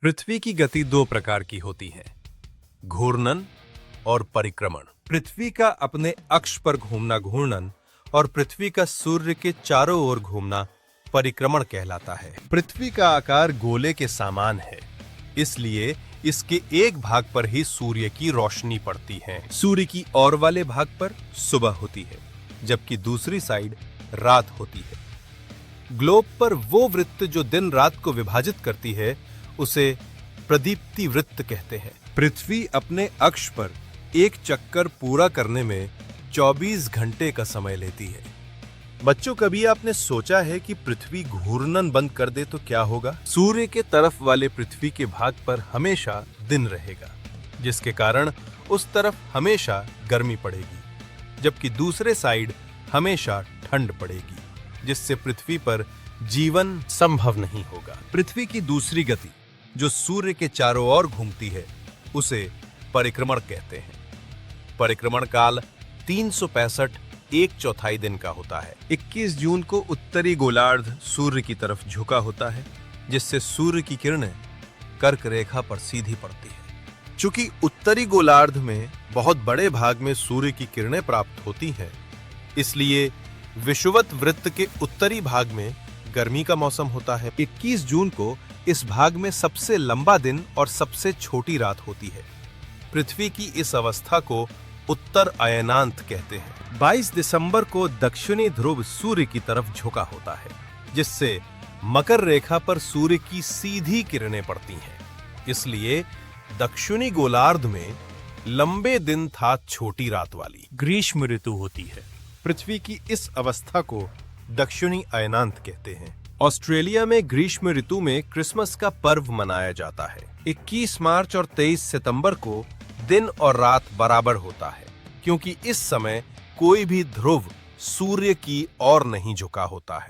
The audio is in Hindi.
पृथ्वी की गति दो प्रकार की होती है, घूर्णन और परिक्रमण। पृथ्वी का अपने अक्ष पर घूमना घूर्णन और पृथ्वी का सूर्य के चारों ओर घूमना परिक्रमण कहलाता है। पृथ्वी का आकार गोले के समान है, इसलिए इसके एक भाग पर ही सूर्य की रोशनी पड़ती है। सूर्य की और वाले भाग पर सुबह होती है, जबकि दूसरी साइड रात होती है। ग्लोब पर वो वृत्त जो दिन रात को विभाजित करती है उसे प्रदीप्ति वृत्त कहते हैं। पृथ्वी अपने अक्ष पर एक चक्कर पूरा करने में 24 घंटे का समय लेती है। बच्चों, कभी आपने सोचा है कि पृथ्वी घूर्णन बंद कर दे तो क्या होगा? सूर्य के तरफ वाले पृथ्वी के भाग पर हमेशा दिन रहेगा, जिसके कारण उस तरफ हमेशा गर्मी पड़ेगी, जबकि दूसरे साइड हमेशा ठंड पड़ेगी, जिससे पृथ्वी पर जीवन संभव नहीं होगा। पृथ्वी की दूसरी गति जो सूर्य के चारों ओर घूमती है उसे परिक्रमण कहते हैं। परिक्रमण काल 365 1/4 दिन का होता है। 21 जून को उत्तरी गोलार्ध सूर्य की तरफ झुका होता है, जिससे सूर्य की किरणें कर्क रेखा पर सीधी पड़ती है। चूंकि उत्तरी गोलार्ध में बहुत बड़े भाग में सूर्य की किरणें प्राप्त होती हैं, इसलिए विषुवत वृत्त के उत्तरी भाग में गर्मी का मौसम होता है। 21 जून को इस भाग में सबसे लंबा दिन और सबसे छोटी रात होती है। पृथ्वी की इस अवस्था को उत्तर अयनांत कहते हैं। 22 दिसंबर को दक्षिणी ध्रुव सूर्य की तरफ झुका होता है, जिससे मकर रेखा पर सूर्य की सीधी किरणें पड़ती हैं। इसलिए दक्षिणी गोलार्ध में लंबे दिन था छोटी रात वाली ग्रीष्म ऋतु होती है। पृथ्वी की इस अवस्था को दक्षिणी अयनांत कहते हैं। ऑस्ट्रेलिया में ग्रीष्म ऋतु में क्रिसमस का पर्व मनाया जाता है। 21 मार्च और 23 सितंबर को दिन और रात बराबर होता है, क्योंकि इस समय कोई भी ध्रुव सूर्य की ओर नहीं झुका होता है।